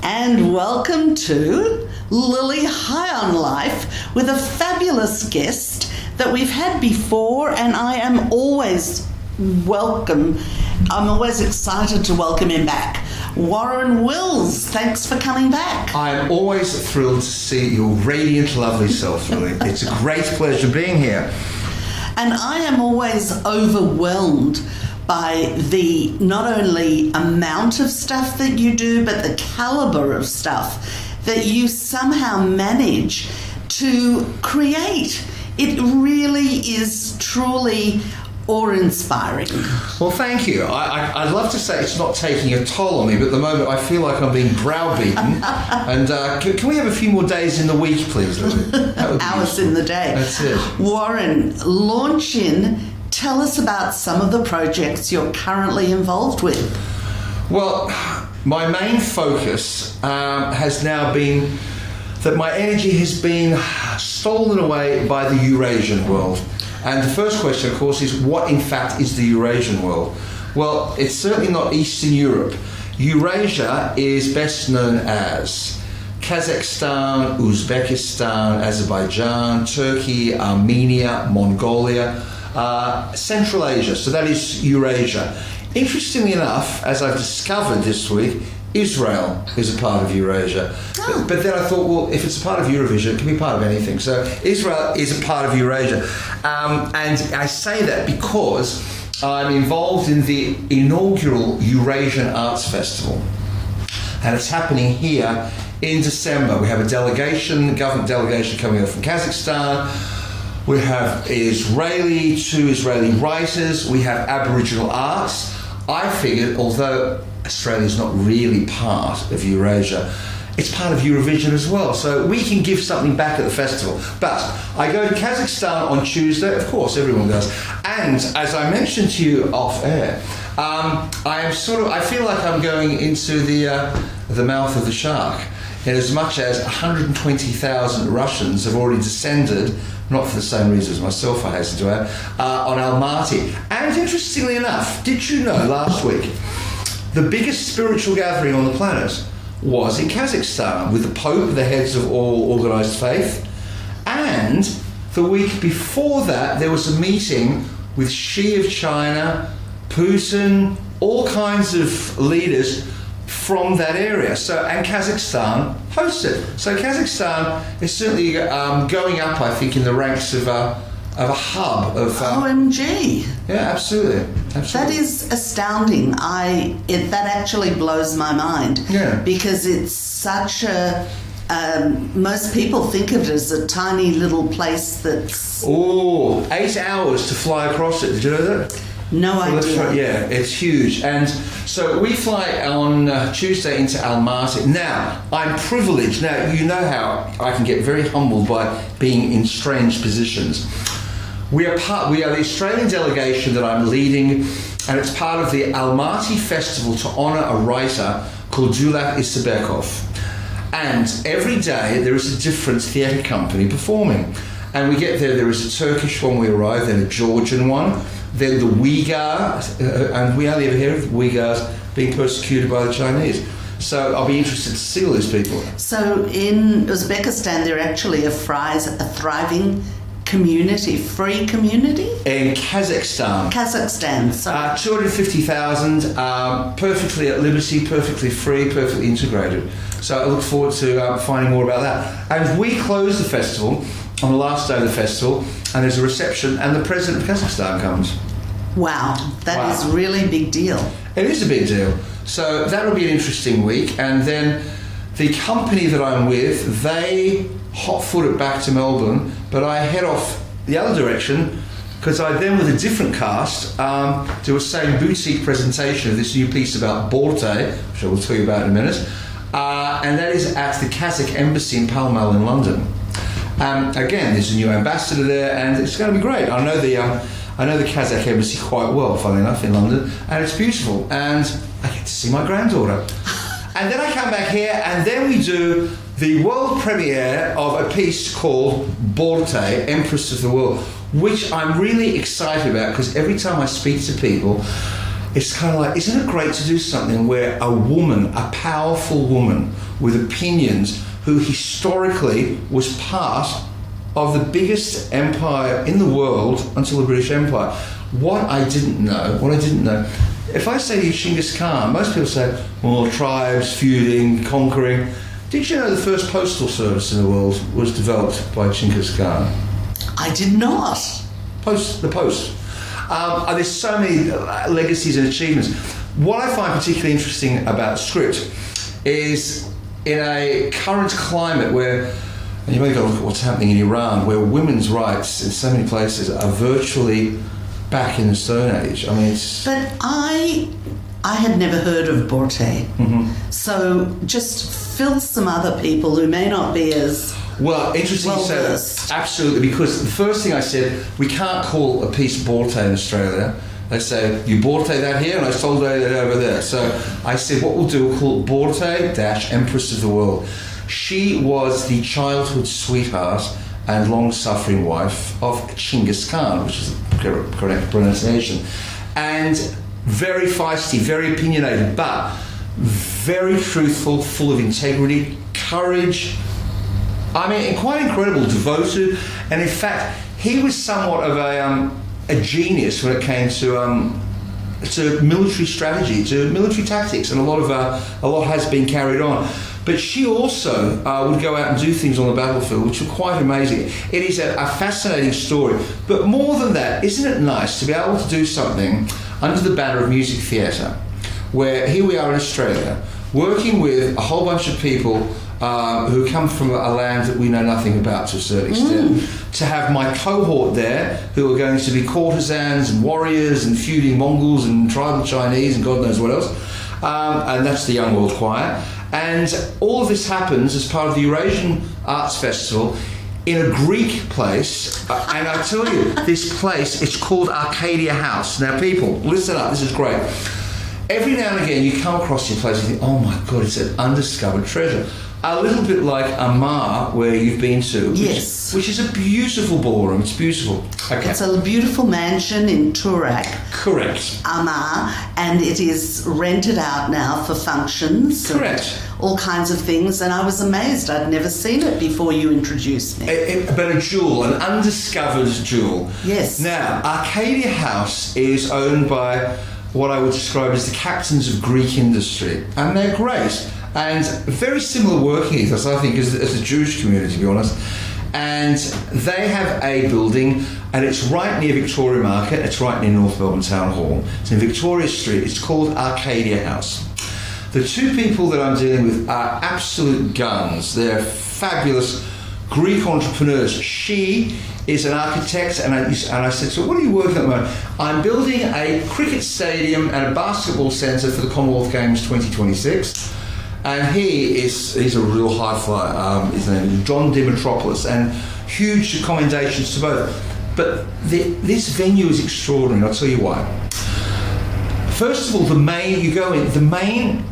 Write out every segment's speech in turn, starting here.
and welcome to Lily High on Life with a fabulous guest that we've had before, and I am always I'm always excited to welcome him back. Warren Wills, thanks for coming back. I'm always thrilled to see your radiant, lovely self, Lily. It's a great pleasure being here. And I am always overwhelmed by the not only amount of stuff that you do, but the caliber of stuff that you somehow manage to create. It really is truly awe-inspiring. Well, thank you. I'd love to say it's not taking a toll on me, but at the moment I feel like I'm being browbeaten. And can we have a few more days in the week, please, Lily? Hours in the day. That's it. Warren, launch in. Tell us about some of the projects you're currently involved with. Well, my main focus has now been that my energy has been stolen away by the Eurasian world. And the first question, of course, is what in fact is the Eurasian world? Well, it's certainly not Eastern Europe. Eurasia is best known as Kazakhstan, Uzbekistan, Azerbaijan, Turkey, Armenia, Mongolia, Central Asia. So that is Eurasia. Interestingly enough, as I've discovered this week, Israel is a part of Eurasia. Oh. But then I thought, well, if it's a part of Eurovision, it can be part of anything. So Israel is a part of Eurasia. And I say that because I'm involved in the inaugural Eurasian Arts Festival. And it's happening here in December. We have a delegation, government delegation coming over from Kazakhstan. We have two Israeli writers. We have Aboriginal arts. I figured, although Australia's not really part of Eurasia, it's part of Eurovision as well, so we can give something back at the festival. But I go to Kazakhstan on Tuesday, of course, everyone does, and as I mentioned to you off air, I feel like I'm going into the mouth of the shark, in as much as 120,000 Russians have already descended, not for the same reason as myself, I hasten to add, on Almaty. And interestingly enough, did you know last week, the biggest spiritual gathering on the planet was in Kazakhstan, with the Pope, the heads of all organised faith, and the week before that there was a meeting with Xi of China, Putin, all kinds of leaders from that area. So, and Kazakhstan hosted. So Kazakhstan is certainly going up, I think, in the ranks of a hub of OMG. Yeah, absolutely. That is astounding. That actually blows my mind. Yeah. Because it's such a most people think of it as a tiny little place that's 8 hours to fly across it. Did you know that? No idea. Yeah, it's huge. And so we fly on Tuesday into Almaty. Now, I'm privileged. Now, you know how I can get very humbled by being in strange positions. We are the Australian delegation that I'm leading, and it's part of the Almaty Festival to honour a writer called Dulat Isabekov. And every day there is a different theatre company performing. And we get there is a Turkish one, we arrive, then a Georgian one, then the Uyghurs, and we only ever hear of the Uyghurs being persecuted by the Chinese. So I'll be interested to see all these people. So in Uzbekistan, they're actually a thriving community, free community? In Kazakhstan, sorry. 250,000, perfectly at liberty, perfectly free, perfectly integrated. So I look forward to finding more about that. And we close the festival on the last day of the festival, and there's a reception, and the president of Kazakhstan comes. Wow, that is really a big deal. It is a big deal. So that'll be an interesting week. And then the company that I'm with, they hot-foot it back to Melbourne, but I head off the other direction because I then, with a different cast, do a same boutique presentation of this new piece about Borte, which I will tell you about in a minute, and that is at the Kazakh Embassy in Pall Mall in London. Again, there's a new ambassador there, and it's going to be great. I know the Kazakh Embassy quite well, funnily enough, in London, and it's beautiful, and I get to see my granddaughter. And then I come back here, and then we do the world premiere of a piece called Borte, Empress of the World, which I'm really excited about, because every time I speak to people, it's kind of like, isn't it great to do something where a woman, a powerful woman with opinions, who historically was part of the biggest empire in the world until the British Empire. What I didn't know, if I say to you Genghis Khan, most people say, well, tribes, feuding, conquering. Did you know the first postal service in the world was developed by Genghis Khan? I did not. The post. There's so many legacies and achievements. What I find particularly interesting about script is in a current climate where, and you've only got to look at what's happening in Iran, where women's rights in so many places are virtually back in the Stone Age. I mean, it's... But I had never heard of Borte. Mm-hmm. So just fill some other people who may not be as... Well, interesting you say that. Absolutely, because the first thing I said, we can't call a piece Borte in Australia. They say, you Borte that here, and I sold that over there. So I said, what we'll do, we'll call it Borte - Empress of the World. She was the childhood sweetheart and long-suffering wife of Genghis Khan, which is the correct pronunciation. And very feisty, very opinionated, but very truthful, full of integrity, courage. I mean, quite incredible, devoted. And in fact, he was somewhat of a genius when it came to military strategy, to military tactics, and a lot has been carried on. But she also would go out and do things on the battlefield, which were quite amazing. It is a fascinating story. But more than that, isn't it nice to be able to do something under the banner of music theatre, where here we are in Australia, working with a whole bunch of people who come from a land that we know nothing about to a certain extent, to have my cohort there who are going to be courtesans and warriors and feuding Mongols and tribal Chinese and God knows what else, and that's the Young World Choir. And all of this happens as part of the Eurasian Arts Festival in a Greek place, and I tell you, this place, it's called Arcadia House. Now people, listen up, this is great. Every now and again you come across your place and you think, oh my God, it's an undiscovered treasure. A little bit like Amar, where you've been to. Yes. Which is a beautiful ballroom. It's beautiful. Okay. It's a beautiful mansion in Turak. Correct. Amar, and it is rented out now for functions. Correct. All kinds of things, and I was amazed. I'd never seen it before you introduced me. But a jewel, an undiscovered jewel. Yes. Now, Arcadia House is owned by what I would describe as the captains of Greek industry, and they're great. And very similar working ethos, I think, as the Jewish community, to be honest. And they have a building, and it's right near Victoria Market. It's right near North Melbourne Town Hall. It's in Victoria Street. It's called Arcadia House. The two people that I'm dealing with are absolute guns. They're fabulous Greek entrepreneurs. She is an architect, and I said, so what are you working on at the moment? I'm building a cricket stadium and a basketball centre for the Commonwealth Games 2026. And he's a real high flyer. His name is John Dimitropoulos, and huge commendations to both. But this venue is extraordinary, and I'll tell you why. First of all, the main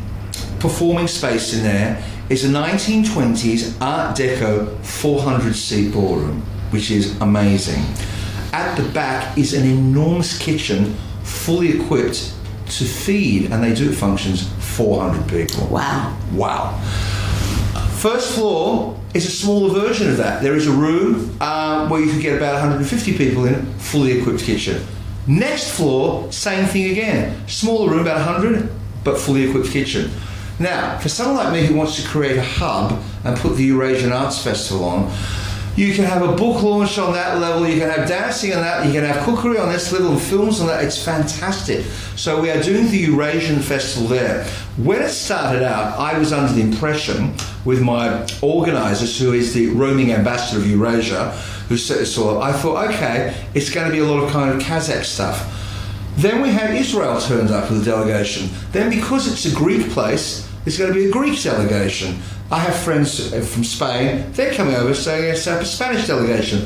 performing space in there is a 1920s Art Deco 400-seat ballroom, which is amazing. At the back is an enormous kitchen, fully equipped to feed, and they do functions, 400 people. Wow. First floor is a smaller version of that. There is a room where you can get about 150 people in, fully equipped kitchen. Next floor, same thing again. Smaller room, about 100, but fully equipped kitchen. Now, for someone like me who wants to create a hub and put the Eurasian Arts Festival on, you can have a book launch on that level, you can have dancing on that, you can have cookery on this level, and films on that. It's fantastic. So we are doing the Eurasian Festival there. When it started out, I was under the impression, with my organisers, who is the roaming ambassador of Eurasia, who set this all up, I thought, okay, it's going to be a lot of kind of Kazakh stuff. Then we had Israel turned up with a delegation. Then, because it's a Greek place, there's going to be a Greek delegation. I have friends from Spain, they're coming over saying it's a Spanish delegation.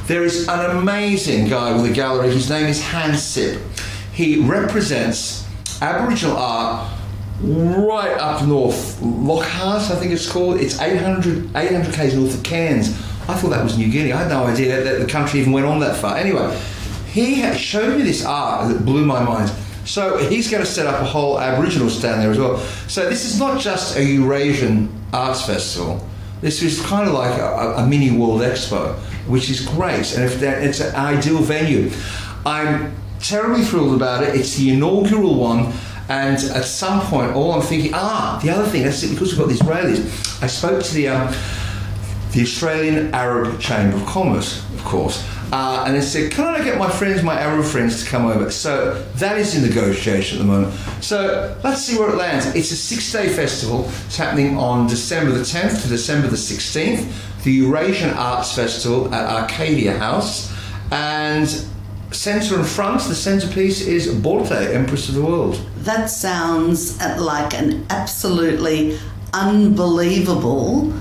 There is an amazing guy with a gallery, his name is Hans Sipp. He represents Aboriginal art right up north, Lockhart I think it's called. It's 800 k's north of Cairns. I thought that was New Guinea. I had no idea that the country even went on that far. Anyway, he showed me this art that blew my mind. So he's going to set up a whole Aboriginal stand there as well. So this is not just a Eurasian arts festival. This is kind of like a mini World Expo, which is great, and it's an ideal venue. I'm terribly thrilled about it. It's the inaugural one, and at some point, all I'm thinking, the other thing, that's it, because we've got these Israelis. I spoke to the Australian Arab Chamber of Commerce, of course, and they said, can I get my Arab friends to come over? So that is in negotiation at the moment. So let's see where it lands. It's a 6-day festival. It's happening on December the 10th to December the 16th, the Eurasian Arts Festival at Arcadia House. And centre and front, the centrepiece is Borte, Empress of the World. That sounds like an absolutely unbelievable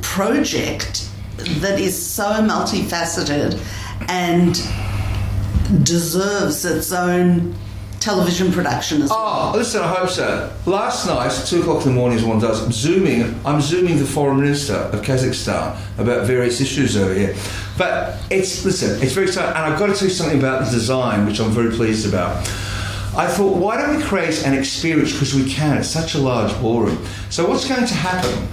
project that is so multifaceted and deserves its own television production as well. Oh, listen, I hope so. Last night, 2 o'clock in the morning as one does, I'm zooming the Foreign Minister of Kazakhstan about various issues over here. But it's very exciting, and I've got to tell you something about the design, which I'm very pleased about. I thought, why don't we create an experience, because we can, it's such a large ballroom. So what's going to happen?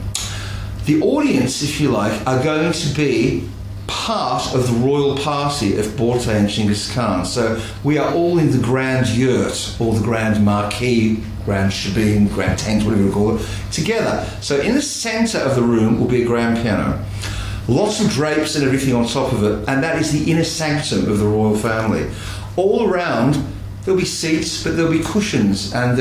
The audience, if you like, are going to be part of the royal party of Borte and Genghis Khan. So we are all in the grand yurt, or the grand marquee, grand shebeen, grand tent, whatever you call it, together. So in the centre of the room will be a grand piano, lots of drapes and everything on top of it, and that is the inner sanctum of the royal family. All around, there'll be seats, but there'll be cushions, and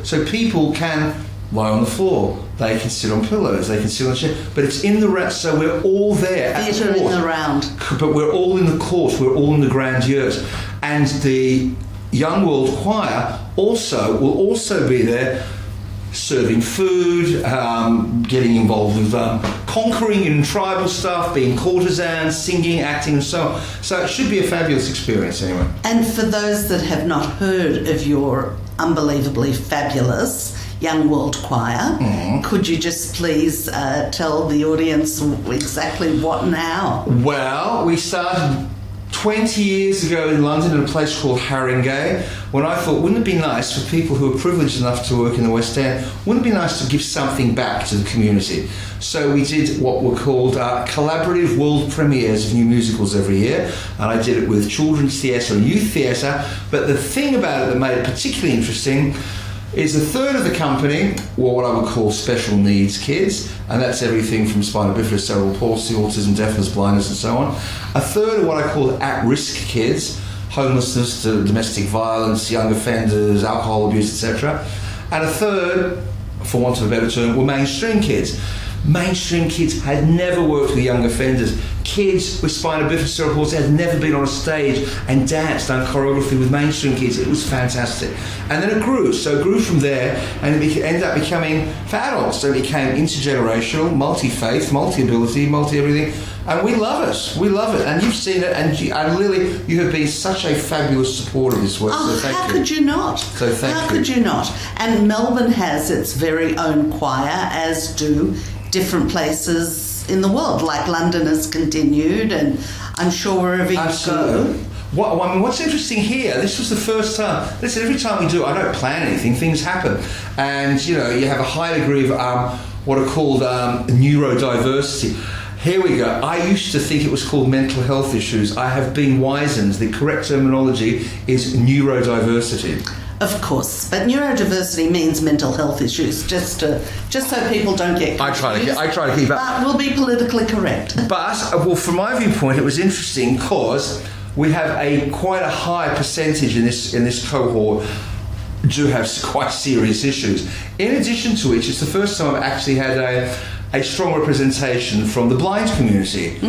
so people can lie on the floor, they can sit on pillows, they can sit on chairs, but it's in the so we're all there at the court. Theatre in the round. But we're all in the court, we're all in the grand yurt. And the Young World Choir will also be there, serving food, getting involved with conquering and tribal stuff, being courtesans, singing, acting, and so on. So it should be a fabulous experience anyway. And for those that have not heard of your unbelievably fabulous Young World Choir, could you just please tell the audience exactly what and how? Well, we started 20 years ago in London at a place called Haringey, when I thought, wouldn't it be nice for people who are privileged enough to work in the West End, wouldn't it be nice to give something back to the community? So we did what were called collaborative world premieres of new musicals every year, and I did it with children's theatre and youth theatre, but the thing about it that made it particularly interesting is a third of the company were what I would call special needs kids, and that's everything from spina bifida, cerebral palsy, autism, deafness, blindness, and so on. A third are what I call at-risk kids, homelessness to domestic violence, young offenders, alcohol abuse, etc. And a third, for want of a better term, were mainstream kids. Mainstream kids had never worked with young offenders. Kids with spina bifida, cerebral palsy had never been on a stage and danced, done choreography with mainstream kids. It was fantastic. And then it grew. So it grew from there, and it ended up becoming, for adults, so it became intergenerational, multi-faith, multi-ability, multi-everything. And we love it. We love it. And you've seen it, and Lily, you have been such a fabulous supporter of this work. Oh, so thank you. How could you not? So thank you. How could you not? And Melbourne has its very own choir, as do different places in the world, like London has continued, and I'm sure wherever you go. What's interesting here, this was the first time, listen, every time we do, I don't plan anything, things happen. And, you have a high degree of what are called neurodiversity. Here we go. I used to think it was called mental health issues. I have been wizened. The correct terminology is neurodiversity. Of course, but neurodiversity means mental health issues, just so people don't get confused. I try to keep up. But we'll be politically correct. But, from my viewpoint, it was interesting because we have quite a high percentage in this cohort do have quite serious issues. In addition to which, it's the first time I've actually had a strong representation from the blind community.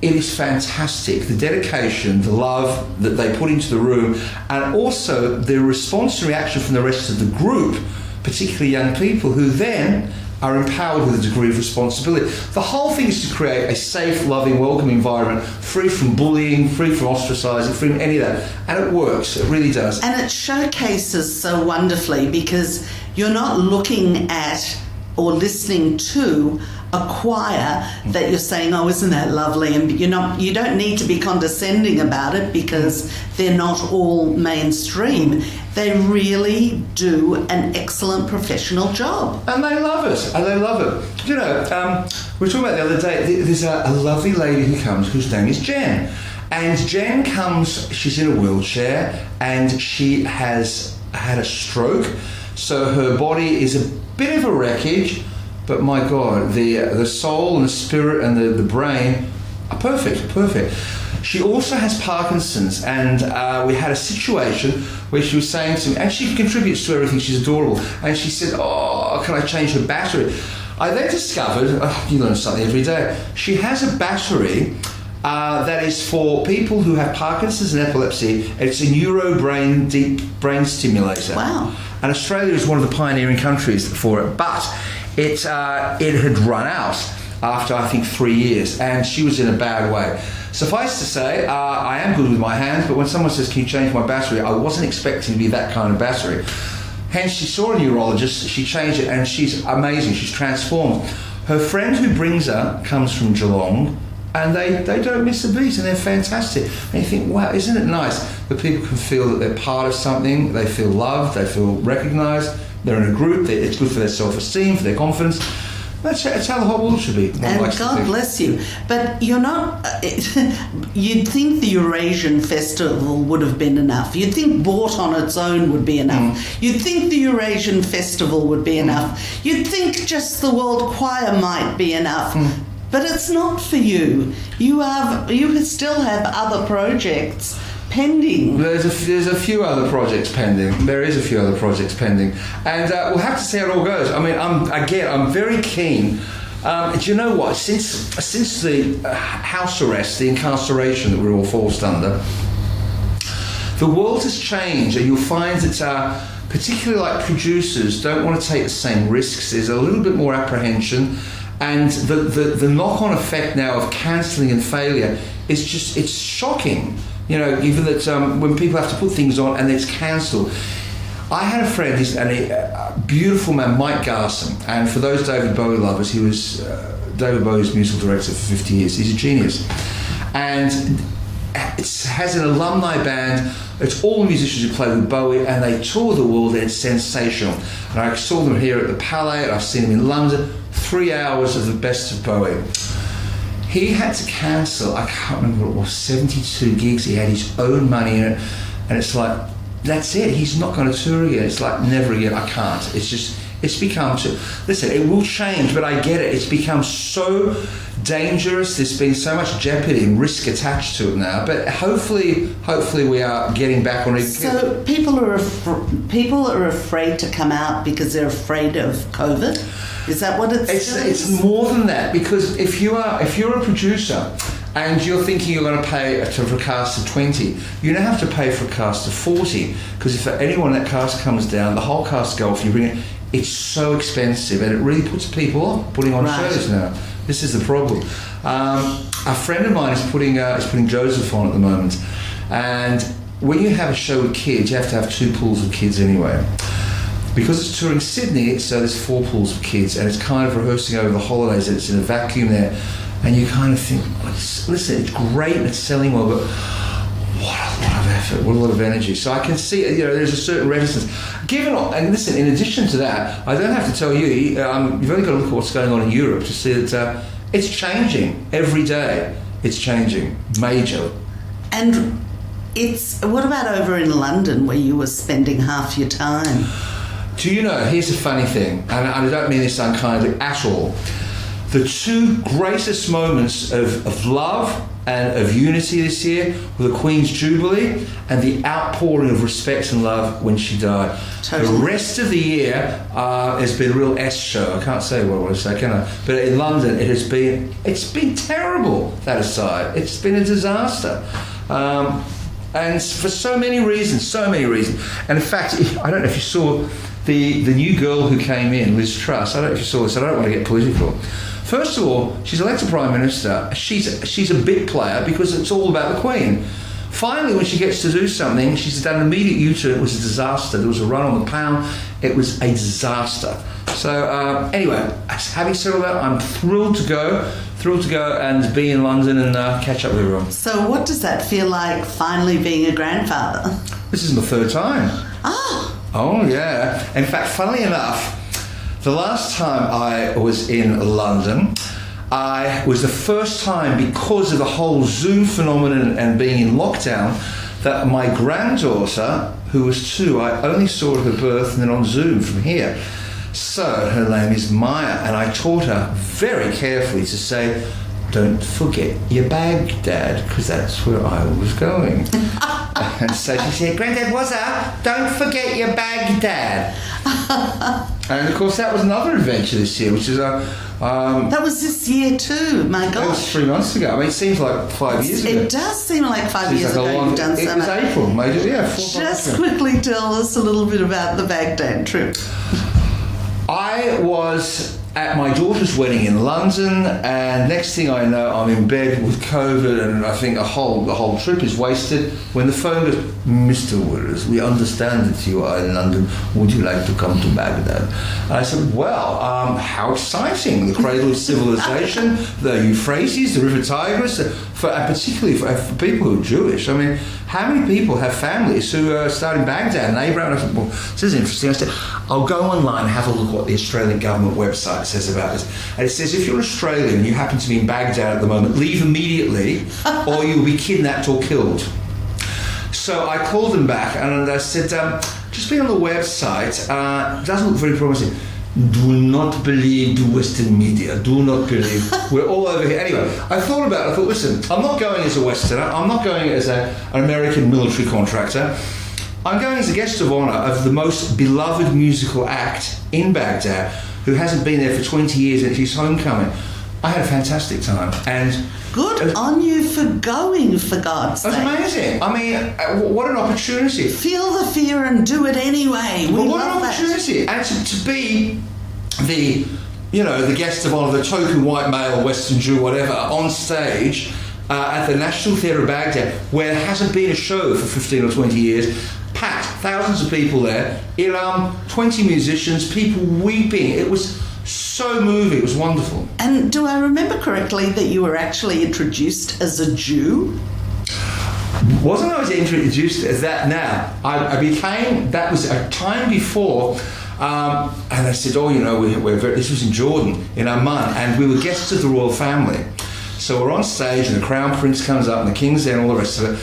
It is fantastic, the dedication, the love that they put into the room, and also the response and reaction from the rest of the group, particularly young people, who then are empowered with a degree of responsibility. The whole thing is to create a safe, loving, welcoming environment, free from bullying, free from ostracising, free from any of that. And it works, it really does. And it showcases so wonderfully, because you're not looking at or listening to a choir that you're saying, oh, isn't that lovely? And you don't need to be condescending about it because they're not all mainstream. They really do an excellent professional job. And they love it. And they love it. You know, we were talking about the other day, there's a lovely lady who comes whose name is Jen. And Jen comes, she's in a wheelchair and she has had a stroke. So her body is a bit of a wreckage. But my God, the soul and the spirit and the brain are perfect. She also has Parkinson's, and we had a situation where she was saying to me, and she contributes to everything, she's adorable, and she said, oh, can I change her battery? I then discovered, you learn something every day, she has a battery that is for people who have Parkinson's and epilepsy. It's a deep brain stimulator. Wow. And Australia is one of the pioneering countries for it, but it had run out after, I think, 3 years, and she was in a bad way. Suffice to say, I am good with my hands, but when someone says, can you change my battery, I wasn't expecting to be that kind of battery. Hence, she saw a neurologist, she changed it, and she's amazing, she's transformed. Her friend who brings her comes from Geelong, and they don't miss a beat, and they're fantastic. And you think, wow, isn't it nice that people can feel that they're part of something, they feel loved, they feel recognised, they're in a group, it's good for their self-esteem, for their confidence. That's how the whole world should be. And God bless you. But you're not... you'd think the Eurasian Festival would have been enough. You'd think bought on its own would be enough. You'd think the Eurasian Festival would be enough. You'd think just the World Choir might be enough. But it's not for you. You still have other projects pending. There's a few other projects pending. There is a few other projects pending, and we'll have to see how it all goes. I mean, I'm very keen. Do you know what? Since the house arrest, the incarceration that we're all forced under, the world has changed, and you'll find that particularly like producers don't want to take the same risks. There's a little bit more apprehension. And the knock-on effect now of cancelling and failure is just, it's shocking. You know, even that when people have to put things on and it's cancelled. I had a friend, he's a beautiful man, Mike Garson, and for those David Bowie lovers, he was David Bowie's musical director for 50 years. He's a genius. And it has an alumni band. It's all musicians who play with Bowie, and they tour the world, and it's sensational. And I saw them here at the Palais, and I've seen them in London. 3 hours of the best of Bowie. He had to cancel, I can't remember what it was, 72 gigs. He had his own money in it, and it's like, that's it, he's not going to tour again. It's like, never again, I can't. It's become too, listen, it will change, but I get it. It's become so dangerous. There's been so much jeopardy and risk attached to it now, but hopefully we are getting back on it. So people are afraid to come out because they're afraid of COVID? Is that what it's more than that, because if you're a producer and you're thinking you're going to pay for a cast of 20, you now have to pay for a cast of 40, because if anyone that cast comes down, the whole cast go off. You bring it. It's so expensive, and it really puts people off putting on shows now. This is the problem. A friend of mine is putting Joseph on at the moment, and when you have a show with kids, you have to have 2 pools of kids anyway. Because it's touring Sydney, so there's 4 pools of kids, and it's kind of rehearsing over the holidays, and it's in a vacuum there, and you kind of think, listen, it's great and it's selling well, but what a lot of effort, what a lot of energy. So I can see, there's a certain reticence. And listen, in addition to that, I don't have to tell you, you've only got to look at what's going on in Europe to see that it's changing every day. It's changing, major. And what about over in London, where you were spending half your time? Do you know, here's a funny thing, and I don't mean this unkindly at all. The 2 greatest moments of love and of unity this year were the Queen's Jubilee and the outpouring of respect and love when she died. Totally. The rest of the year has been a real S show. I can't say what I want to say, can I? But in London, it's been terrible, that aside. It's been a disaster. And for so many reasons. And in fact, I don't know if you saw the new girl who came in, Liz Truss. I don't know if you saw this. I don't want to get political. First of all, she's elected Prime Minister. She's a bit player because it's all about the Queen. Finally, when she gets to do something, she's done an immediate U-turn. It was a disaster. There was a run on the pound. It was a disaster. So anyway, having said all that, I'm thrilled to go and be in London and catch up with everyone. So what does that feel like, finally being a grandfather? This is my third time. Oh yeah. In fact, funnily enough, the last time I was in London, I was the first time, because of the whole Zoom phenomenon and being in lockdown, that my granddaughter, who was 2, I only saw at her birth and then on Zoom from here. So her name is Maya, and I taught her very carefully to say, "Don't forget your bag, Dad," because that's where I was going. And so she said, "Granddad, what's up? Don't forget your bag, Dad." And of course, that was another adventure this year, which is that was this year too. My gosh, that was 3 months ago. I mean, it seems like 5 years ago. It does seem like 5 years ago. You've done so much. It was April, maybe. Yeah, 4 months ago. Just quickly tell us a little bit about the Baghdad trip. I was at my daughter's wedding in London, and next thing I know, I'm in bed with COVID, and I think the whole trip is wasted. When the phone goes, "Mr. Willis, we understand that you are in London. Would you like to come to Baghdad?" And I said, "Well, how exciting! The cradle of civilization, the Euphrates, the River Tigris, and particularly for people who are Jewish. I mean, how many people have families who are starting Baghdad and Abraham?" And I said, "Well, this is interesting." I said, "I'll go online and have a look at what the Australian government website says about this." And it says, if you're Australian and you happen to be in Baghdad at the moment, leave immediately or you'll be kidnapped or killed. So I called them back and I said, "Just be on the website. It doesn't look very promising." "Do not believe the Western media. Do not believe. We're all over here." Anyway, I thought about it. I thought, listen, I'm not going as a Westerner. I'm not going as an American military contractor. I'm going as a guest of honour of the most beloved musical act in Baghdad, who hasn't been there for 20 years, and it's his homecoming. I had a fantastic time. And good on you for going, for God's sake. It was amazing. I mean, what an opportunity. Feel the fear and do it anyway. Well, what an opportunity. And to be the guest of honour, the token white male, Western Jew, whatever, on stage at the National Theatre of Baghdad, where there hasn't been a show for 15 or 20 years, packed, thousands of people there, 20 musicians, people weeping. It was so moving. It was wonderful. And do I remember correctly that you were actually introduced as a Jew? Wasn't I introduced as that now? I became, that was a time before, and I said, this was in Jordan, in Amman, and we were guests of the royal family. So we're on stage and the Crown Prince comes up and the King's there and all the rest of it.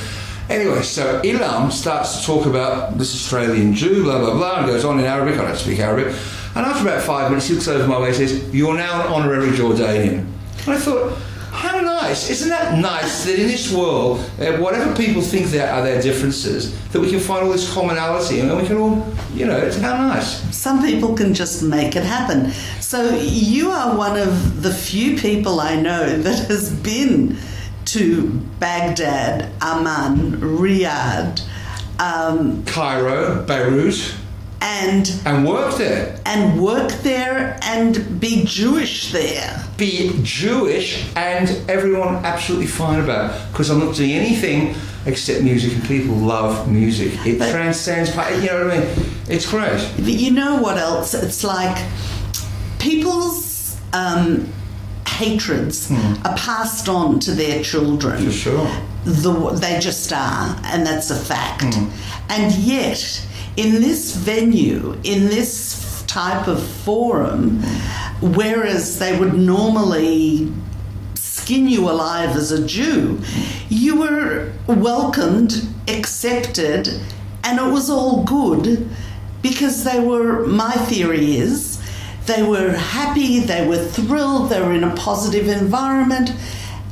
Anyway, so Ilham starts to talk about this Australian Jew, blah, blah, blah, and goes on in Arabic. I don't speak Arabic. And after about 5 minutes, he looks over my way and says, "You're now an honorary Jordanian." And I thought, how nice. Isn't that nice that in this world, whatever people think there are their differences, that we can find all this commonality and we can all, it's how nice. Some people can just make it happen. So you are one of the few people I know that has been to Baghdad, Amman, Riyadh, Cairo, Beirut, and work there. And work there and be Jewish there. Be Jewish and everyone absolutely fine about it, because I'm not doing anything except music, and people love music. It transcends, you know what I mean? It's great. But you know what else? It's like people's hatreds are passed on to their children. For sure. They just are, and that's a fact. And yet, in this venue, in this type of forum, whereas they would normally skin you alive as a Jew, you were welcomed, accepted, and it was all good because my theory is, they were happy, they were thrilled, they were in a positive environment,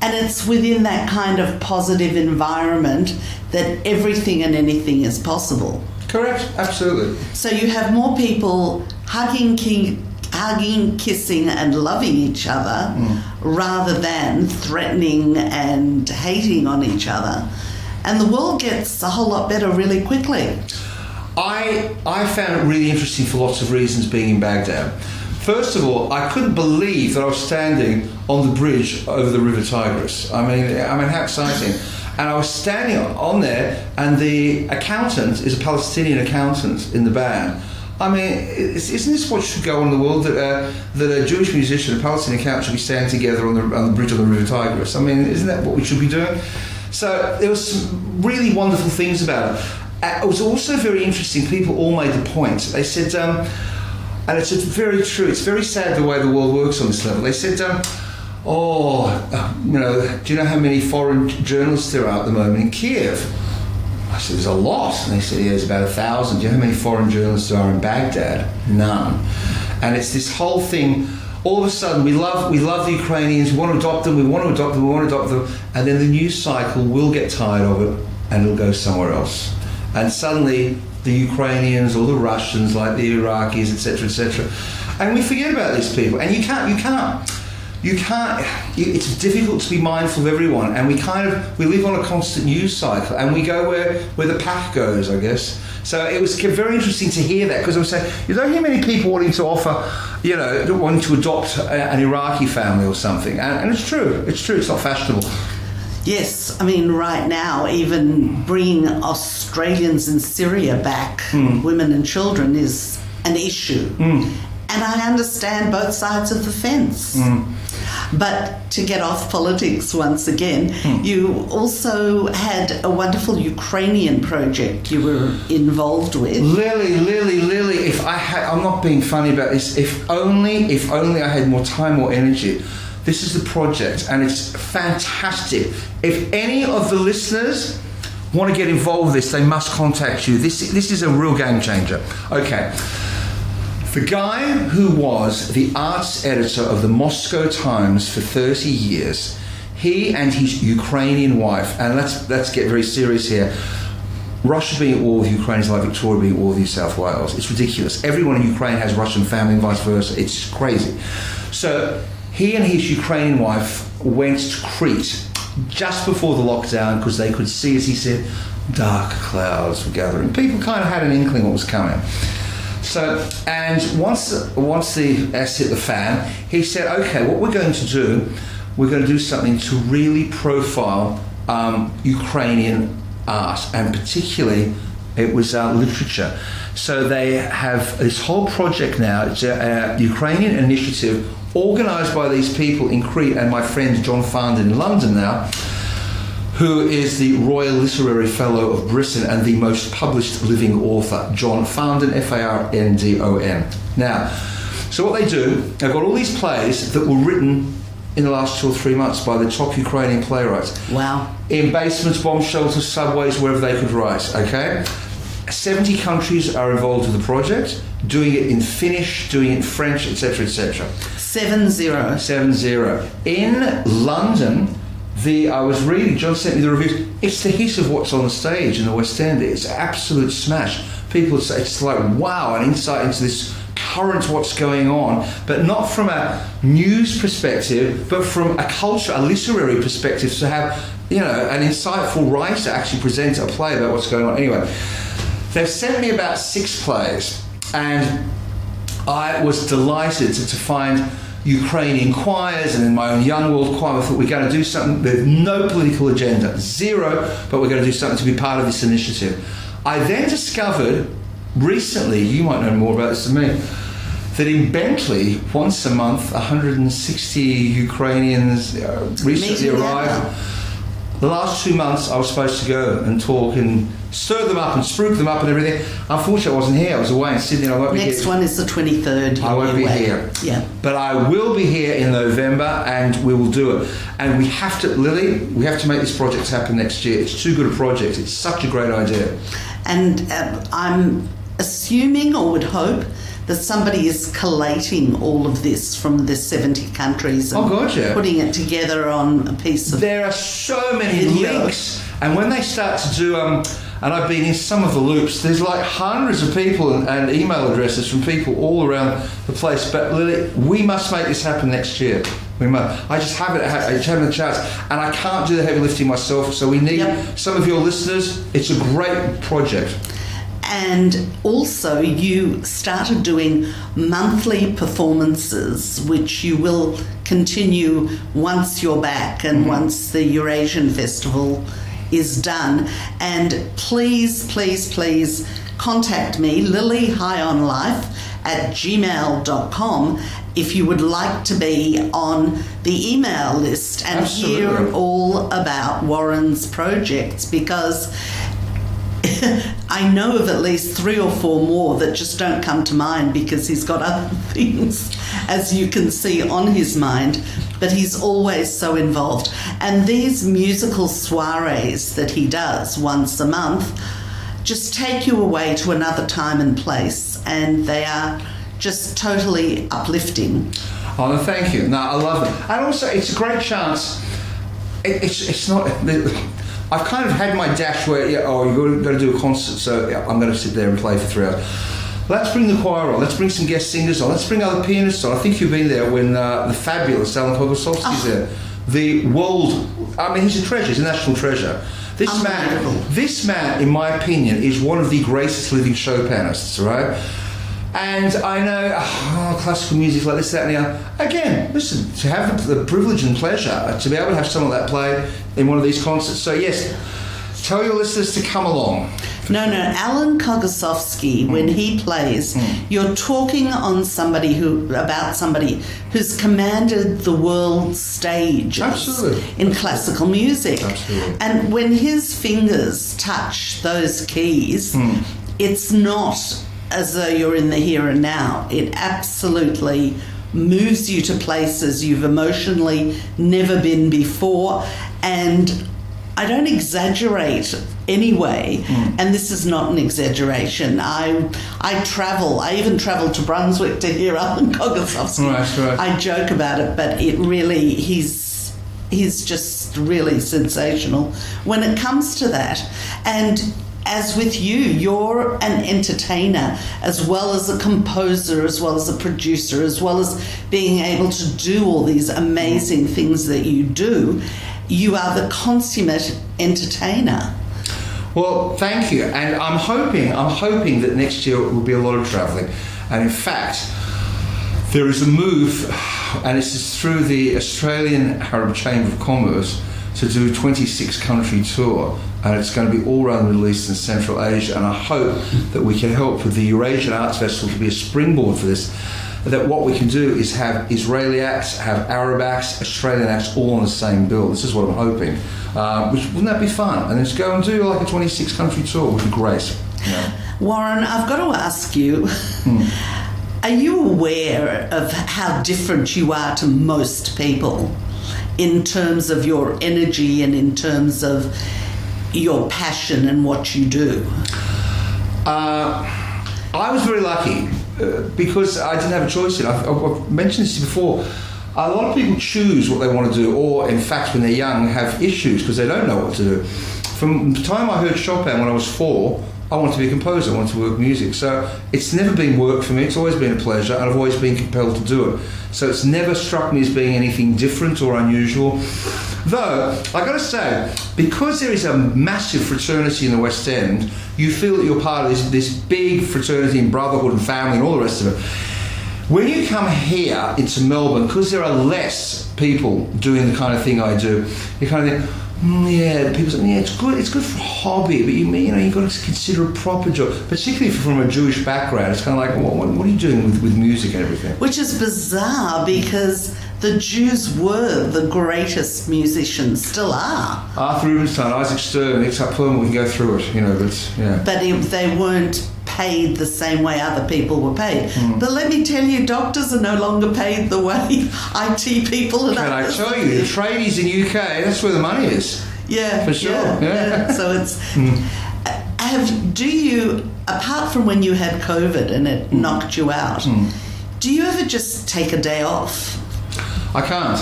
and it's within that kind of positive environment that everything and anything is possible. Correct, absolutely. So you have more people hugging, kissing, and loving each other rather than threatening and hating on each other. And the world gets a whole lot better really quickly. I found it really interesting for lots of reasons being in Baghdad. First of all, I couldn't believe that I was standing on the bridge over the River Tigris. I mean, how exciting. And I was standing on there, and the accountant is a Palestinian accountant in the band. I mean, isn't this what should go on in the world, that a Jewish musician and a Palestinian count should be standing together on the bridge on the River Tigris? I mean, isn't that what we should be doing? So there was some really wonderful things about it. It was also very interesting. People all made the point. They said, and it's very true. It's very sad the way the world works on this level. They said, do you know how many foreign journalists there are at the moment in Kiev? I said, there's a lot. And they said, yeah, there's about 1,000. Do you know how many foreign journalists there are in Baghdad? None. And it's this whole thing. All of a sudden, we love the Ukrainians. We want to adopt them. We want to adopt them. We want to adopt them. And then the news cycle will get tired of it, and it'll go somewhere else. And suddenly, the Ukrainians or the Russians, like the Iraqis, etc., and we forget about these people. And you can't. It's difficult to be mindful of everyone, and we live on a constant news cycle, and we go where the pack goes, I guess. So it was very interesting to hear that, because I was saying, you don't hear many people wanting to offer, wanting to adopt an Iraqi family or something, and it's true. It's not fashionable. Yes, I mean, right now, even bringing Australians in Syria back, women and children, is an issue. And I understand both sides of the fence. But to get off politics once again, you also had a wonderful Ukrainian project you were involved with. Lily, I'm not being funny about this, if only I had more time, more energy. This is the project, and it's fantastic. If any of the listeners want to get involved with this, they must contact you. This is a real game changer. Okay. The guy who was the arts editor of the Moscow Times for 30 years, he and his Ukrainian wife, and let's get very serious here. Russia being at war with Ukraine is like Victoria being at war with New South Wales. It's ridiculous. Everyone in Ukraine has Russian family and vice versa. It's crazy. So he and his Ukrainian wife went to Crete just before the lockdown, because they could see, as he said, dark clouds were gathering. People kind of had an inkling what was coming. So, and once the S hit the fan, he said, okay, what we're going to do something to really profile Ukrainian art, and particularly it was literature. So they have this whole project now. It's a Ukrainian initiative organised by these people in Crete, and my friend John Farndon in London now, who is the Royal Literary Fellow of Britain and the most published living author, John Farndon, Farndon. Now, so what they do, they've got all these plays that were written in the last 2 or 3 months by the top Ukrainian playwrights. Wow. In basements, bomb shelters, subways, wherever they could write, okay? 70 countries are involved with the project, doing it in Finnish, doing it in French, etc., etc. 70. 70. In London, I was reading, John sent me the reviews, it's the hit of what's on the stage in the West End. It's an absolute smash. People say it's like, wow, an insight into this current what's going on, but not from a news perspective, but from a culture, a literary perspective, to have, an insightful writer actually present a play about what's going on. Anyway, they've sent me about 6 plays, and I was delighted to find Ukrainian choirs, and in my own Young World choir, I thought we're going to do something with no political agenda, zero, but we're going to do something to be part of this initiative. I then discovered recently, you might know more about this than me, that in Bentley, once a month, 160 Ukrainians recently arrived. The last 2 months, I was supposed to go and talk and stir them up and spruik them up and everything. Unfortunately, I wasn't here. I was away in Sydney. I won't be here. Next one is the 23rd. I won't be here. Yeah. But I will be here in November, and we will do it. And we have to, Lily, we have to make this project happen next year. It's too good a project. It's such a great idea. And I'm assuming, or would hope, that somebody is collating all of this from the 70 countries and putting it together on a piece of There are so many video. links, and when they start to do, and I've been in some of the loops, there's like hundreds of people and email addresses from people all around the place. But Lily, we must make this happen next year. We must. I just haven't a chance, and I can't do the heavy lifting myself, so we need some of your listeners. It's a great project. And also you started doing monthly performances, which you will continue once you're back and once the Eurasian Festival is done. And please, please, please contact me, lilyhighonlife@gmail.com, if you would like to be on the email list and Absolutely. hear all about Warren's projects, because I know of at least 3 or 4 more that just don't come to mind because he's got other things, as you can see, on his mind, but he's always so involved. And these musical soirees that he does once a month just take you away to another time and place, and they are just totally uplifting. Oh, no, thank you. No, I love it. And also, it's a great chance. It's not... I've kind of had my dash where, you've got to do a concert, so I'm going to sit there and play for 3 hours. Let's bring the choir on. Let's bring some guest singers on. Let's bring other pianists on. I think you've been there when the fabulous Alan Kogosovsky's there. The world... I mean, he's a treasure. He's a national treasure. This man, in my opinion, is one of the greatest living Chopinists, right? And I know classical music like this, that, and the other. Again, listen, to have the privilege and pleasure to be able to have someone like that play in one of these concerts. So yes, tell your listeners to come along. No, Alan Kogosovsky, when he plays, you're talking on about somebody who's commanded the world stages in classical music. Absolutely. And when his fingers touch those keys, it's not as though you're in the here and now. It absolutely moves you to places you've emotionally never been before. And I don't exaggerate anyway, and this is not an exaggeration. I travel. I even travel to Brunswick to hear Alan Kogosovsky. Right. I joke about it, but it really, he's just really sensational when it comes to that. And as with you, you're an entertainer as well as a composer, as well as a producer, as well as being able to do all these amazing things that you do. You are the consummate entertainer. Well, thank you. And I'm hoping that next year will be a lot of travelling. And in fact, there is a move, and this is through the Australian Arab Chamber of Commerce, to do a 26-country tour. And it's going to be all around the Middle East and Central Asia. And I hope that we can help with the Eurasian Arts Festival to be a springboard for this. That what we can do is have Israeli acts, have Arab acts, Australian acts, all on the same bill. This is what I'm hoping. Wouldn't that be fun? And then just go and do like a 26-country tour would be great. Yeah. Warren, I've got to ask you, are you aware of how different you are to most people in terms of your energy and in terms of your passion and what you do? I was very lucky because I didn't have a choice. I've mentioned this before. A lot of people choose what they want to do, or in fact, when they're young, have issues because they don't know what to do. From the time I heard Chopin when I was 4, I wanted to be a composer. I wanted to work music. So it's never been work for me. It's always been a pleasure, and I've always been compelled to do it. So it's never struck me as being anything different or unusual. Though, I got to say, because there is a massive fraternity in the West End, you feel that you're part of this big fraternity and brotherhood and family and all the rest of it. When you come here into Melbourne, because there are less people doing the kind of thing I do, you kind of think, people say, it's good for a hobby, but you've got to consider a proper job, particularly from a Jewish background. It's kind of like, what are you doing with music and everything? Which is bizarre because the Jews were the greatest musicians, still are. Arthur Rubinstein, Isaac Stern, Itzhak Perlman, we can go through it, But they weren't paid the same way other people were paid. But let me tell you, doctors are no longer paid the way IT people and others. Can I tell you, the tradies in UK, that's where the money is. Yeah, for sure. Yeah. So it's. Do you, apart from when you had COVID and it knocked you out, do you ever just take a day off? I can't,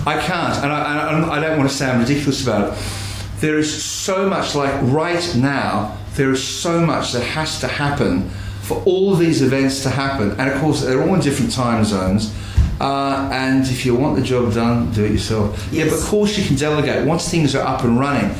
and I don't want to sound ridiculous about it. There is so much, like right now, there is so much that has to happen for all these events to happen. And of course, they're all in different time zones. And if you want the job done, do it yourself. Yes. Yeah, but of course you can delegate once things are up and running.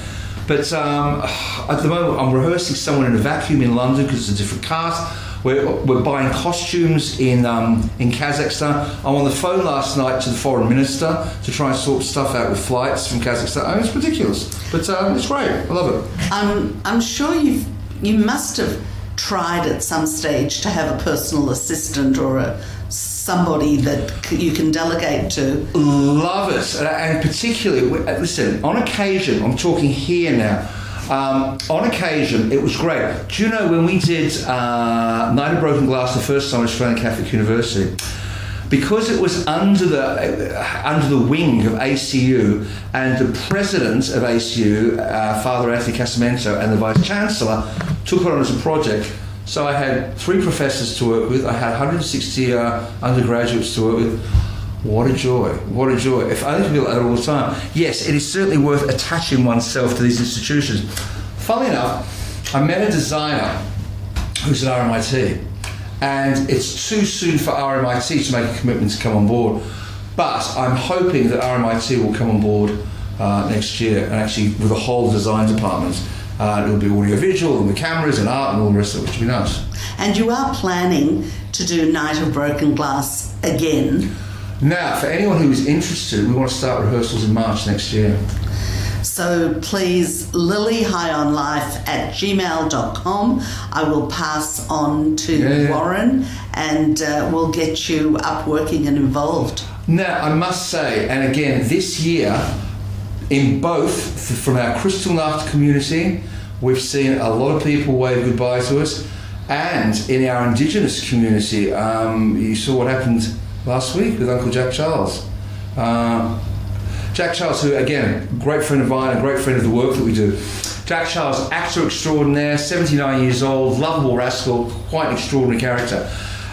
But at the moment, I'm rehearsing someone in a vacuum in London because it's a different cast. We're buying costumes in Kazakhstan. I'm on the phone last night to the foreign minister to try and sort stuff out with flights from Kazakhstan. I mean, it's ridiculous, but it's great. I love it. I'm sure you must have tried at some stage to have a personal assistant or somebody that you can delegate to? Love it, and particularly, listen, on occasion, I'm talking here now, on occasion, it was great. Do you know when we did Night of Broken Glass the first time at Australian Catholic University, because it was under the wing of ACU, and the president of ACU, Father Anthony Casamento, and the vice chancellor took it on as a project. So I had 3 professors to work with. I had 160 undergraduates to work with. What a joy! What a joy! If only to be like that all the time. Yes, it is certainly worth attaching oneself to these institutions. Funnily enough, I met a designer who's at RMIT. And it's too soon for RMIT to make a commitment to come on board. But I'm hoping that RMIT will come on board next year, and actually with the whole design department. It'll be audio-visual and the cameras and art and all the rest of it, which will be nice. And you are planning to do Night of Broken Glass again? Now, for anyone who is interested, we want to start rehearsals in March next year. So please, lilyhighonlife@gmail.com. I will pass on to Warren, and we'll get you up working and involved. Now, I must say, and again, this year, in both, from our Kristallnacht community, we've seen a lot of people wave goodbye to us, and in our Indigenous community, you saw what happened last week with Uncle Jack Charles. Jack Charles, who, again, great friend of mine, a great friend of the work that we do. Jack Charles, actor extraordinaire, 79 years old, lovable rascal, quite an extraordinary character.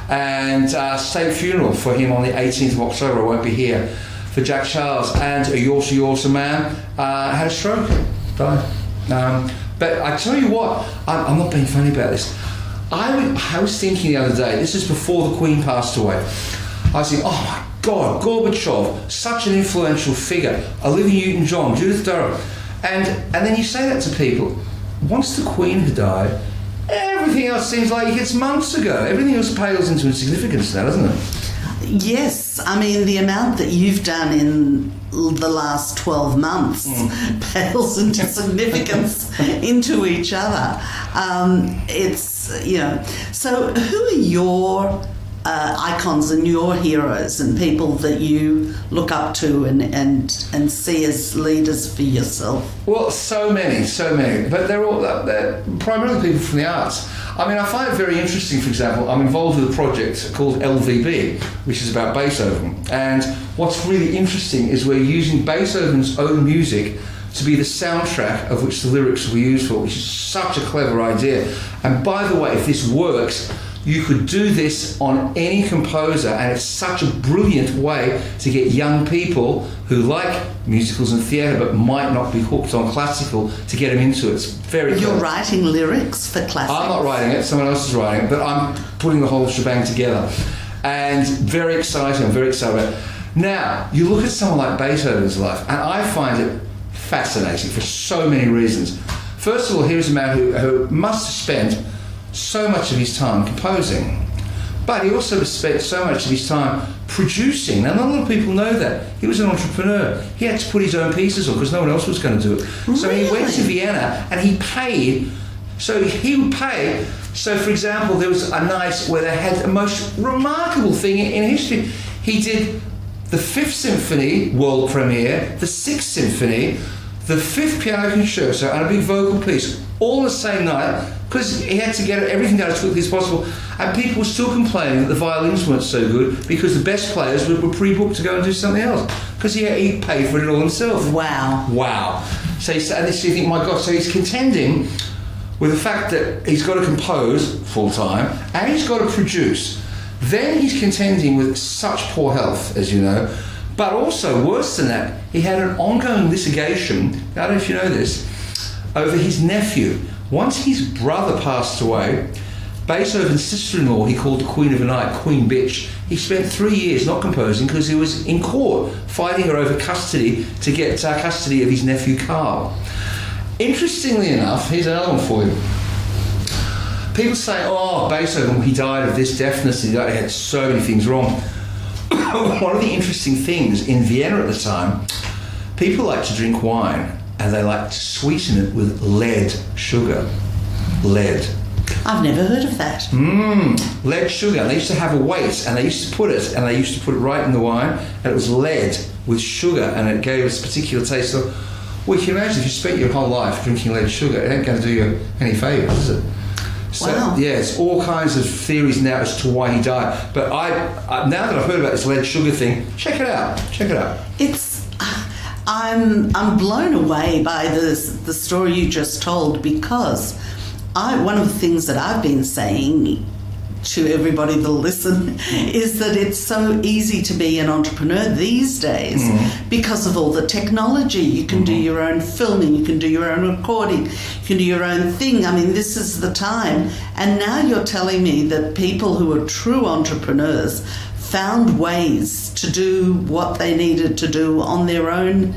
And state funeral for him on the 18th of October. I won't be here for Jack Charles. And a Yorsa man had a stroke, died. But I tell you what, I'm not being funny about this. I was thinking the other day, this is before the Queen passed away, I was thinking, oh my God, Gorbachev, such an influential figure, Olivia Newton-John, Judith Durham. And then you say that to people. Once the Queen had died, everything else seems like it's months ago. Everything else pales into insignificance now, doesn't it? Yes, I mean, the amount that you've done in the last 12 months pales into significance into each other. It's, so who are your icons and your heroes and people that you look up to and see as leaders for yourself? Well, so many, but they're primarily people from the arts. I mean, I find it very interesting. For example, I'm involved with a project called LVB, which is about Beethoven, and what's really interesting is we're using Beethoven's own music to be the soundtrack of which the lyrics were used for, which is such a clever idea. And by the way, if this works, you could do this on any composer, and it's such a brilliant way to get young people who like musicals and theatre but might not be hooked on classical to get them into it. It's very You're clever. writing lyrics for classical? I'm not writing it, someone else is writing it, but I'm putting the whole shebang together. And very exciting, I'm very excited about it. Now, you look at someone like Beethoven's life, and I find it fascinating for so many reasons. First of all, here's a man who must have spent so much of his time composing, but he also spent so much of his time producing. Now, not a lot of people know that. He was an entrepreneur. He had to put his own pieces on because no one else was going to do it. Really? So he went to Vienna and he paid. So he would pay. So, for example, there was a night where they had the most remarkable thing in history. He did the 5th Symphony world premiere, the 6th Symphony, the 5th piano concerto, and a big vocal piece, all the same night, because he had to get everything done as quickly as possible. And people were still complaining that the violins weren't so good because the best players were pre-booked to go and do something else, because he paid for it all himself. Wow. So you think, my God, so he's contending with the fact that he's got to compose full-time and he's got to produce. Then he's contending with such poor health, as you know. But also, worse than that, he had an ongoing litigation, I don't know if you know this, over his nephew. Once his brother passed away, Beethoven's sister-in-law, he called the Queen of the Night, Queen Bitch. He spent 3 years not composing because he was in court fighting her over custody to get custody of his nephew Carl. Interestingly enough, here's another one for you. People say, oh, Beethoven, he died of this deafness, he had so many things wrong. One of the interesting things in Vienna at the time, people like to drink wine and they like to sweeten it with lead sugar. Lead. I've never heard of that. Lead sugar. And they used to have a weight, and they used to put it right in the wine, and it was lead with sugar, and it gave us a particular taste. So, well, you can imagine if you spent your whole life drinking lead sugar, it ain't going to do you any favours, is it? So, wow. yeah, it's all kinds of theories now as to why he died. But I now that I've heard about this lead sugar thing, check it out. I'm blown away by the story you just told, because one of the things that I've been saying to everybody that'll listen is that it's so easy to be an entrepreneur these days because of all the technology. You can do your own filming, you can do your own recording, you can do your own thing. I mean, this is the time. And now you're telling me that people who are true entrepreneurs found ways to do what they needed to do on their own.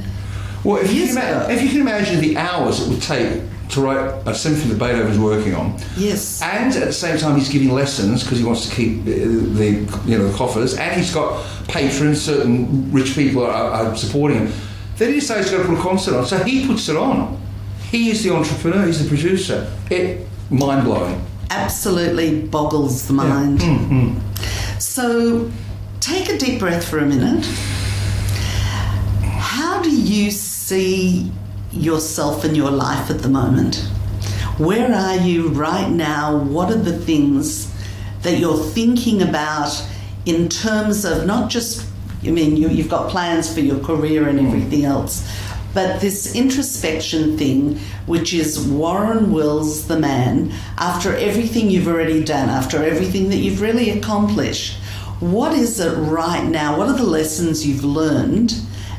Well, if you can imagine the hours it would take to write a symphony that Beethoven's working on. Yes. And at the same time he's giving lessons because he wants to keep the coffers, and he's got patrons, certain rich people are supporting him. Then he decides he's got to put a concert on, so he puts it on. He is the entrepreneur, he's the producer. Mind-blowing. Absolutely boggles the mind. Yeah. So take a deep breath for a minute. How do you see yourself and your life at the moment? Where are you right now? What are the things that you're thinking about in terms of not just, you've got plans for your career and everything else, but this introspection thing, which is Warren Wills, the man, after everything you've already done, after everything that you've really accomplished, what is it right now? What are the lessons you've learned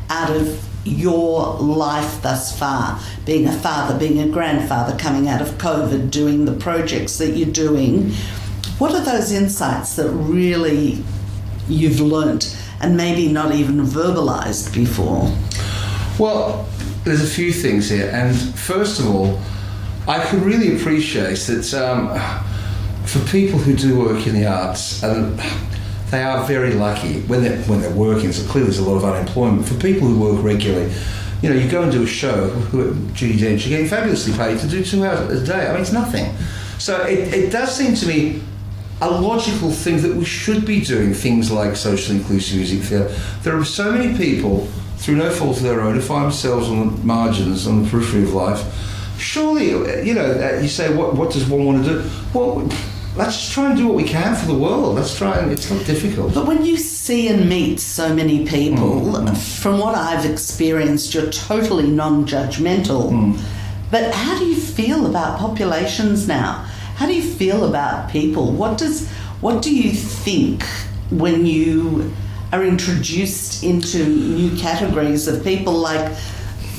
out of your life thus far, being a father, being a grandfather, coming out of COVID, doing the projects that you're doing? What are those insights that really you've learnt and maybe not even verbalised before? Well, there's a few things here, and first of all, I can really appreciate that for people who do work in the arts, and they are very lucky when they're working. So clearly there's a lot of unemployment. For people who work regularly, you go and do a show, Judy Dench, you're getting fabulously paid to do 2 hours a day. I mean, it's nothing. So it does seem to me a logical thing that we should be doing things like social inclusive music theatre. There are so many people, through no fault of their own, who find themselves on the margins, on the periphery of life. Surely, you say, what does one want to do? Well, let's just try and do what we can for the world. Let's try, and it's not difficult. But when you see and meet so many people, from what I've experienced, you're totally non-judgmental. But how do you feel about populations now? How do you feel about people? What do you think when you are introduced into new categories of people like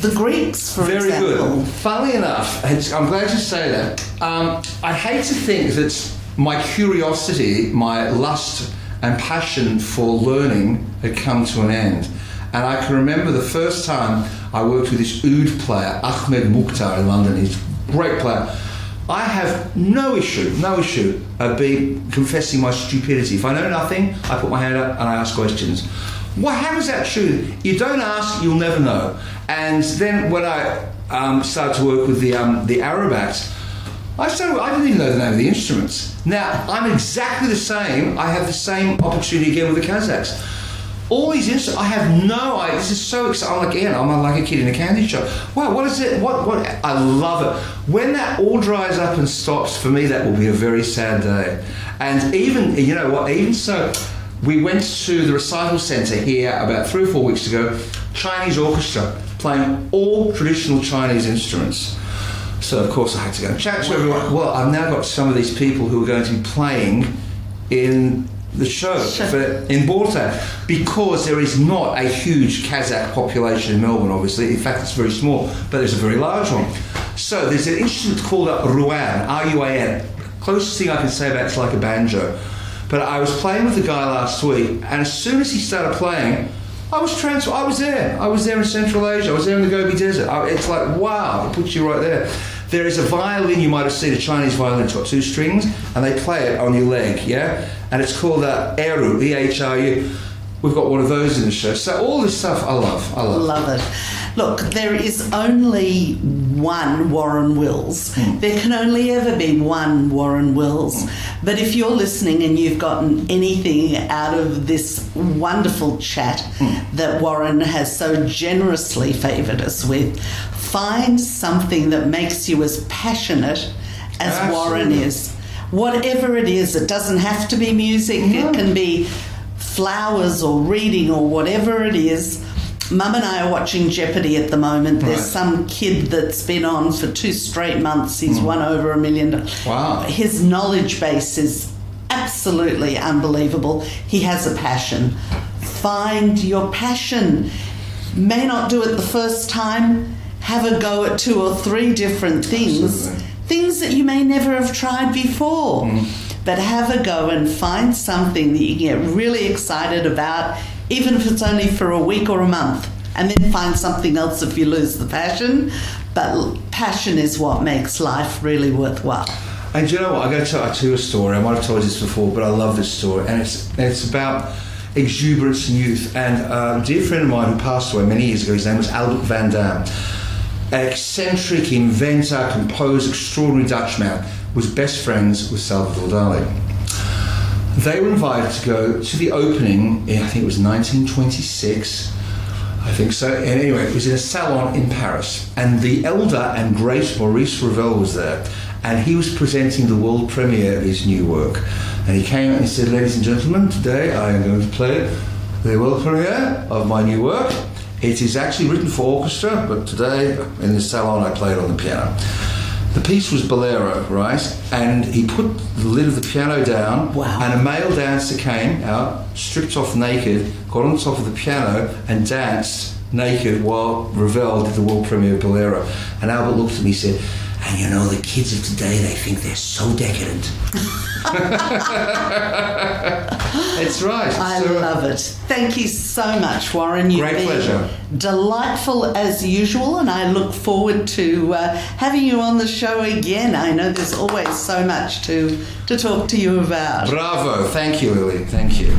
the Greeks, for example? Very good. Funnily enough, I'm glad you say that. I hate to think that my curiosity, my lust and passion for learning had come to an end. And I can remember the first time I worked with this oud player, Ahmed Mukhtar, in London. He's a great player. I have no issue of confessing my stupidity. If I know nothing, I put my hand up and I ask questions. Well, how is that true? You don't ask, you'll never know. And then when I started to work with the Arab acts, I didn't even know the name of the instruments. Now, I'm exactly the same. I have the same opportunity again with the Kazakhs. All these instruments, I have no idea. This is so exciting. I'm like a kid in a candy shop. Wow, what is it? What? I love it. When that all dries up and stops, for me, that will be a very sad day. And even so, we went to the recital centre here about 3 or 4 weeks ago, Chinese orchestra, playing all traditional Chinese instruments. So, of course, I had to go and chat to everyone. Well, I've now got some of these people who are going to be playing in the show in Borta, because there is not a huge Kazakh population in Melbourne, obviously. In fact, it's very small, but there's a very large one. So there's an instrument called a ruan, R-U-A-N. Closest thing I can say about it's like a banjo. But I was playing with the guy last week, and as soon as he started playing, I was there. I was there in Central Asia. I was there in the Gobi Desert. It's like, wow, it puts you right there. There is a violin, you might have seen a Chinese violin, it's got 2 strings, and they play it on your leg, yeah? And it's called Eru, E-H-R-U. We've got one of those in the show. So all this stuff I love. Love it. Look, there is only one Warren Wills. There can only ever be one Warren Wills. But if you're listening and you've gotten anything out of this wonderful chat that Warren has so generously favoured us with, find something that makes you as passionate as Absolutely. Warren is. Whatever it is, it doesn't have to be music. It can be flowers or reading or whatever it is. Mum and I are watching Jeopardy at the moment. There's some kid that's been on for 2 straight months. He's won over $1 million. Wow. His knowledge base is absolutely unbelievable. He has a passion. Find your passion. May not do it the first time. Have a go at 2 or 3 different things. Absolutely. Things that you may never have tried before. But have a go and find something that you can get really excited about, even if it's only for a week or a month, and then find something else if you lose the passion. But passion is what makes life really worthwhile. And you know what? I'm going to tell you a story. I might have told you this before, but I love this story. And it's about exuberance and youth. And a dear friend of mine who passed away many years ago, his name was Albert Van Dam. An eccentric inventor, composer, extraordinary Dutchman, was best friends with Salvador Dali. They were invited to go to the opening, I think it was 1926, I think so. And anyway, it was in a salon in Paris. And the elder and great Maurice Ravel was there. And he was presenting the world premiere of his new work. And he came and he said, "Ladies and gentlemen, today I am going to play the world premiere of my new work. It is actually written for orchestra, but today in this salon I played on the piano." The piece was Bolero, right? And he put the lid of the piano down, and a male dancer came out, stripped off naked, got on top of the piano and danced naked while Ravel did the world premiere of Bolero. And Albert looked at me and said, "And you know, the kids of today, they think they're so decadent." It's right. I love it. Thank you so much, Warren. You've Great been pleasure. Delightful as usual, and I look forward to having you on the show again. I know there's always so much to talk to you about. Bravo. Thank you, Lily. Thank you.